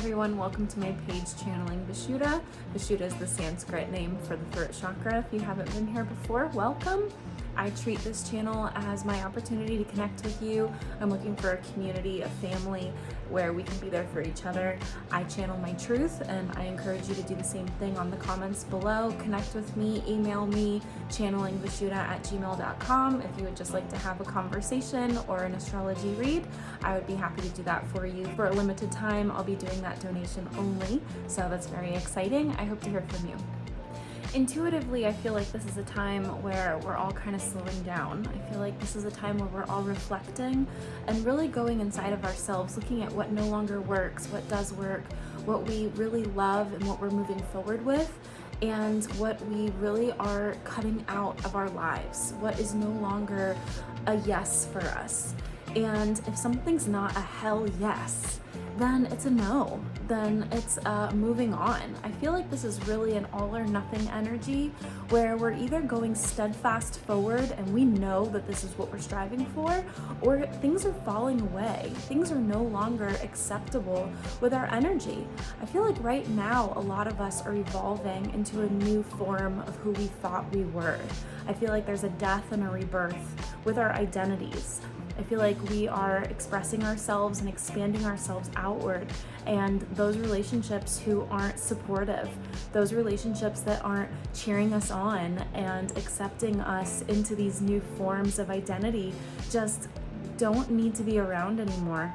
everyone, welcome to my page channeling Vishuddha. Vishuddha is the Sanskrit name for the throat chakra. If you haven't been here before, welcome. I treat this channel as my opportunity to connect with you. I'm looking for a community, a family where we can be there for each other. I channel my truth and I encourage you to do the same thing on the comments below. Connect with me, email me, channelingvishuddha@gmail.com. If you would just like to have a conversation or an astrology read, I would be happy to do that for you. For a limited time, I'll be doing that donation only, so that's very exciting. I hope to hear from you. Intuitively, I feel like this is a time where we're all kind of slowing down. I feel like this is a time where we're all reflecting and really going inside of ourselves, looking at what no longer works, what does work, what we really love and what we're moving forward with, and what we really are cutting out of our lives, what is no longer a yes for us. And if something's not a hell yes, then it's a no, then it's moving on. I feel like this is really an all or nothing energy where we're either going steadfast forward and we know that this is what we're striving for, or things are falling away. Things are no longer acceptable with our energy. I feel like right now, a lot of us are evolving into a new form of who we thought we were. I feel like there's a death and a rebirth with our identities. I feel like we are expressing ourselves and expanding ourselves outward, and those relationships who aren't supportive, those relationships that aren't cheering us on and accepting us into these new forms of identity just don't need to be around anymore.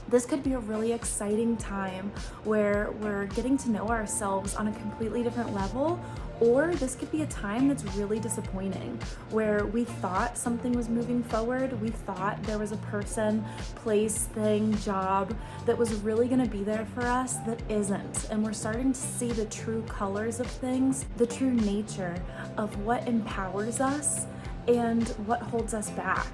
This could be a really exciting time where we're getting to know ourselves on a completely different level, or this could be a time that's really disappointing, where we thought something was moving forward, we thought there was a person, place, thing, job that was really gonna be there for us that isn't. And we're starting to see the true colors of things, the true nature of what empowers us and what holds us back.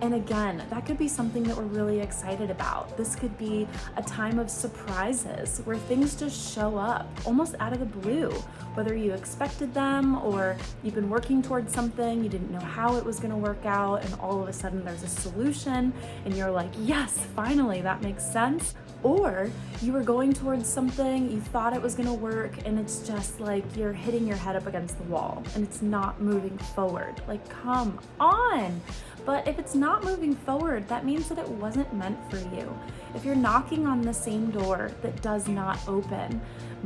And again, that could be something that we're really excited about. This could be a time of surprises where things just show up almost out of the blue, whether you expected them or you've been working towards something, you didn't know how it was going to work out, and all of a sudden there's a solution and you're like, yes, finally, that makes sense. Or you were going towards something, you thought it was going to work, and it's just like you're hitting your head up against the wall and it's not moving forward. Like, come on. But if it's not moving forward, that means that it wasn't meant for you. If you're knocking on the same door that does not open,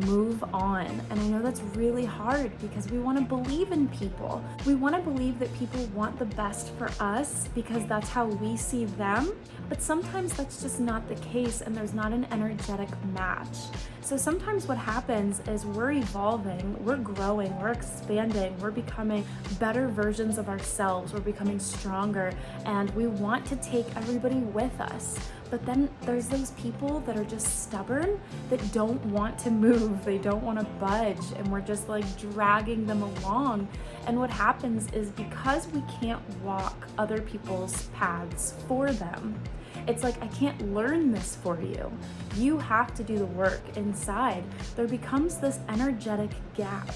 move on. And I know that's really hard because we want to believe in people. We want to believe that people want the best for us because that's how we see them. But sometimes that's just not the case, and there's not an energetic match. So sometimes what happens is we're evolving, we're growing, we're expanding, we're becoming better versions of ourselves, we're becoming stronger, and we want to take everybody with us. But then there's those people that are just stubborn, that don't want to move, they don't want to budge, and we're just like dragging them along. And what happens is, because we can't walk other people's paths for them, it's like, I can't learn this for you. You have to do the work inside. There becomes this energetic gap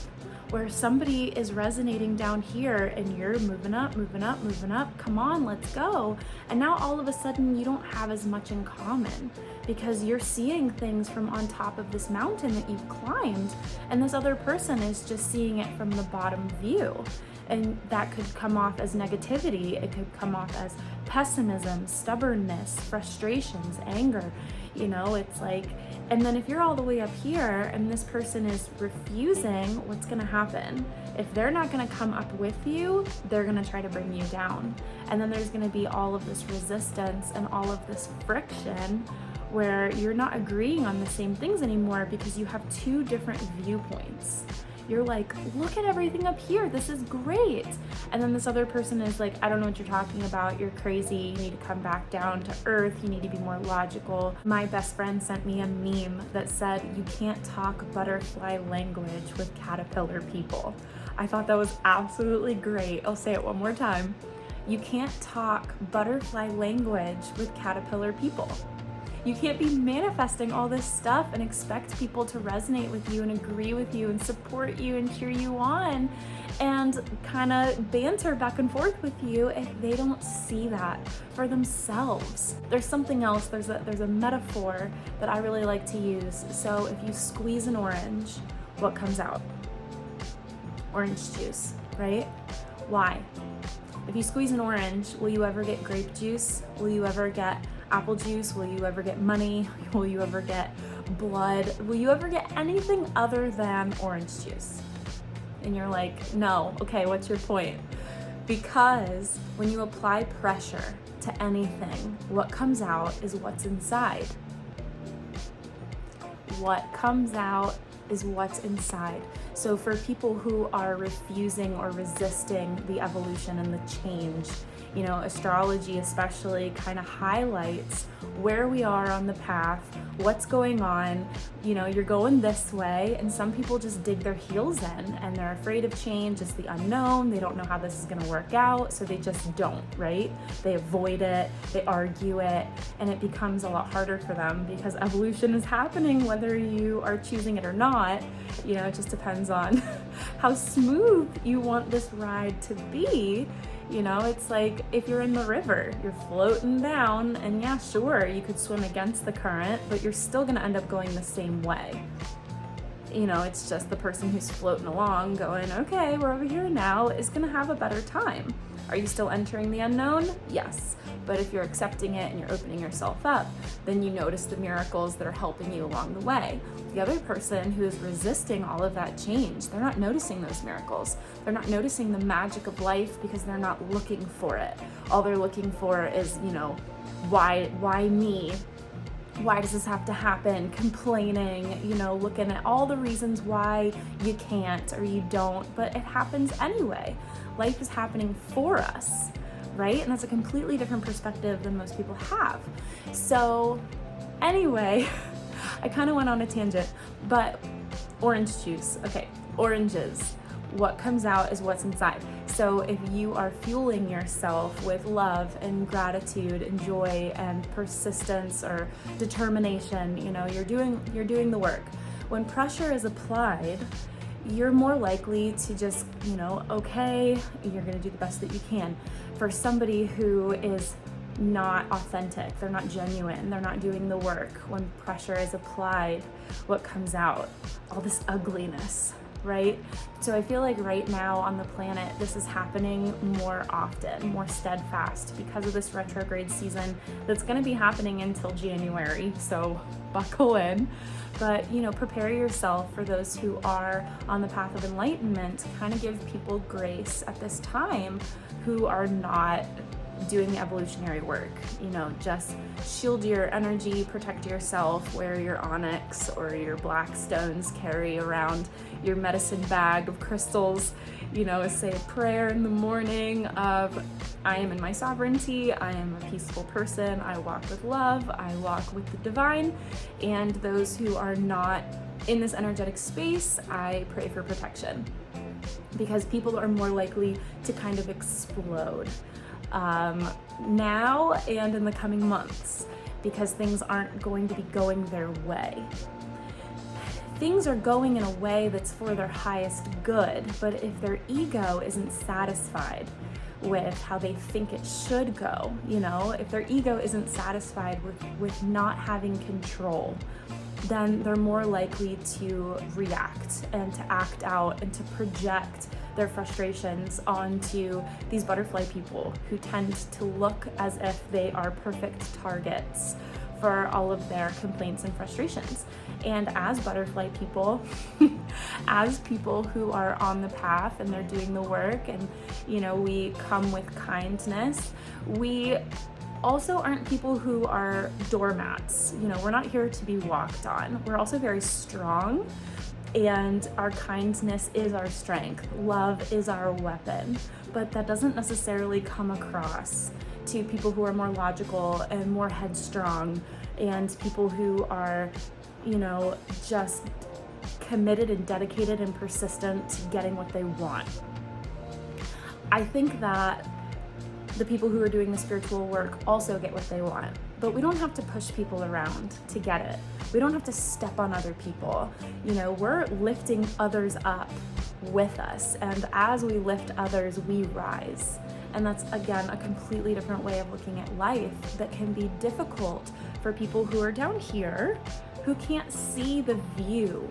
where somebody is resonating down here and you're moving up, moving up, moving up. Come on, let's go. And now all of a sudden you don't have as much in common because you're seeing things from on top of this mountain that you've climbed, and this other person is just seeing it from the bottom view. And that could come off as negativity. It could come off as pessimism, stubbornness, frustrations, anger. You know, it's like, and then if you're all the way up here and this person is refusing, what's gonna happen? If they're not gonna come up with you, they're gonna try to bring you down. And then there's gonna be all of this resistance and all of this friction where you're not agreeing on the same things anymore because you have two different viewpoints. You're like, look at everything up here, this is great. And then this other person is like, I don't know what you're talking about, you're crazy, you need to come back down to earth, you need to be more logical. My best friend sent me a meme that said, you can't talk butterfly language with caterpillar people. I thought that was absolutely great. I'll say it one more time. You can't talk butterfly language with caterpillar people. You can't be manifesting all this stuff and expect people to resonate with you and agree with you and support you and cheer you on and kind of banter back and forth with you if they don't see that for themselves. There's something else, there's a metaphor that I really like to use. So if you squeeze an orange, what comes out? Orange juice, right? Why? If you squeeze an orange, will you ever get grape juice? Will you ever get apple juice? Will you ever get money? Will you ever get blood? Will you ever get anything other than orange juice? And you're like, no, okay, what's your point? Because when you apply pressure to anything, what comes out is what's inside. What comes out is what's inside. So for people who are refusing or resisting the evolution and the change, you know, astrology especially kind of highlights where we are on the path, what's going on. You know, you're going this way, and some people just dig their heels in and they're afraid of change. It's the unknown. They don't know how this is going to work out, so they just don't, right? They avoid it, they argue it, and it becomes a lot harder for them because evolution is happening whether you are choosing it or not. You know, it just depends on how smooth you want this ride to be. You know, it's like if you're in the river, you're floating down, and yeah, sure, you could swim against the current, but you're still gonna end up going the same way. You know, it's just the person who's floating along going, okay, we're over here now, is gonna have a better time. Are you still entering the unknown? Yes. But if you're accepting it and you're opening yourself up, then you notice the miracles that are helping you along the way. The other person who is resisting all of that change, they're not noticing those miracles. They're not noticing the magic of life because they're not looking for it. All they're looking for is, you know, why me? Why does this have to happen? Complaining, you know, looking at all the reasons why you can't or you don't, but it happens anyway. Life is happening for us, right? And that's a completely different perspective than most people have. So anyway, I kind of went on a tangent, but orange juice, okay, oranges. What comes out is what's inside. So if you are fueling yourself with love and gratitude and joy and persistence or determination, you know, you're doing the work. When pressure is applied, you're more likely to just, you know, okay, you're gonna do the best that you can. For somebody who is not authentic, they're not genuine, they're not doing the work, when pressure is applied, what comes out? All this ugliness, right? So I feel like right now on the planet, this is happening more often, more steadfast because of this retrograde season that's gonna be happening until January, so buckle in. But, you know, prepare yourself for those who are on the path of enlightenment, kind of give people grace at this time who are not doing the evolutionary work. You know, just shield your energy, protect yourself, wear your onyx or your black stones, carry around your medicine bag of crystals, you know, say a prayer in the morning of, I am in my sovereignty, I am a peaceful person, I walk with love, I walk with the divine, and those who are not in this energetic space, I pray for protection. Because people are more likely to kind of explode now and in the coming months, because things aren't going to be going their way. Things are going in a way that's for their highest good, but if their ego isn't satisfied with how they think it should go, you know, if their ego isn't satisfied with not having control, then they're more likely to react and to act out and to project their frustrations onto these butterfly people who tend to look as if they are perfect targets for all of their complaints and frustrations. And as butterfly people, as people who are on the path and they're doing the work, and, you know, we come with kindness, we also aren't people who are doormats. You know, we're not here to be walked on. We're also very strong, and our kindness is our strength. Love is our weapon, but that doesn't necessarily come across to people who are more logical and more headstrong, and people who are, you know, just committed and dedicated and persistent to getting what they want. I think that the people who are doing the spiritual work also get what they want, but we don't have to push people around to get it. We don't have to step on other people. You know, we're lifting others up with us, and as we lift others, we rise. And that's, again, a completely different way of looking at life that can be difficult for people who are down here who can't see the view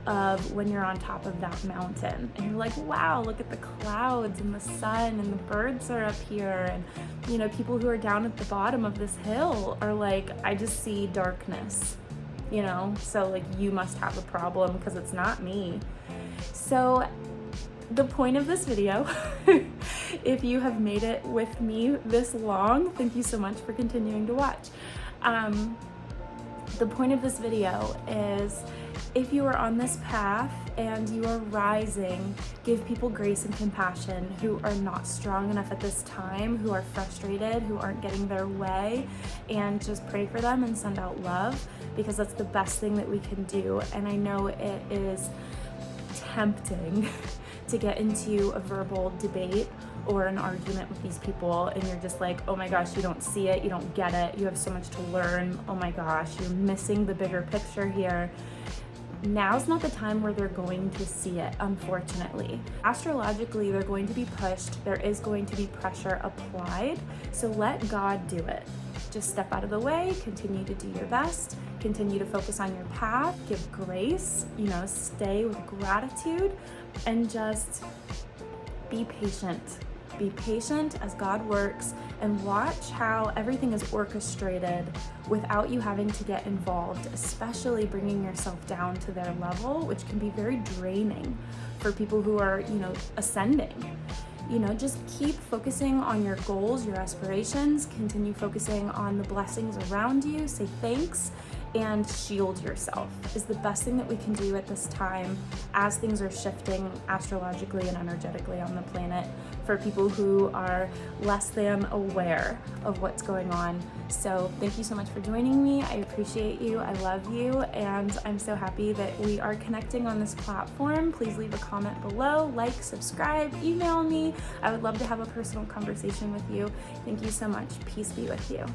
of when you're on top of that mountain and you're like, wow, look at the clouds and the sun and the birds are up here. And you know, people who are down at the bottom of this hill are like, I just see darkness, you know? So like, you must have a problem because it's not me. So the point of this video, if you have made it with me this long, thank you so much for continuing to watch. The point of this video is, if you are on this path and you are rising, give people grace and compassion who are not strong enough at this time, who are frustrated, who aren't getting their way, and just pray for them and send out love, because that's the best thing that we can do. And I know it is tempting to get into a verbal debate or an argument with these people, and you're just like, oh my gosh, you don't see it, you don't get it, you have so much to learn, oh my gosh, you're missing the bigger picture here. Now's not the time where they're going to see it, unfortunately. Astrologically, they're going to be pushed, there is going to be pressure applied, so let God do it. Just step out of the way, continue to do your best, continue to focus on your path, give grace, you know, stay with gratitude, and just be patient. Be patient as God works, and watch how everything is orchestrated without you having to get involved, especially bringing yourself down to their level, which can be very draining for people who are, you know, ascending. You know, just keep focusing on your goals, your aspirations, continue focusing on the blessings around you, say thanks, and shield yourself is the best thing that we can do at this time as things are shifting astrologically and energetically on the planet for people who are less than aware of what's going on. So thank you so much for joining me. I appreciate you. I love you. And I'm so happy that we are connecting on this platform. Please leave a comment below, like, subscribe, email me. I would love to have a personal conversation with you. Thank you so much. Peace be with you.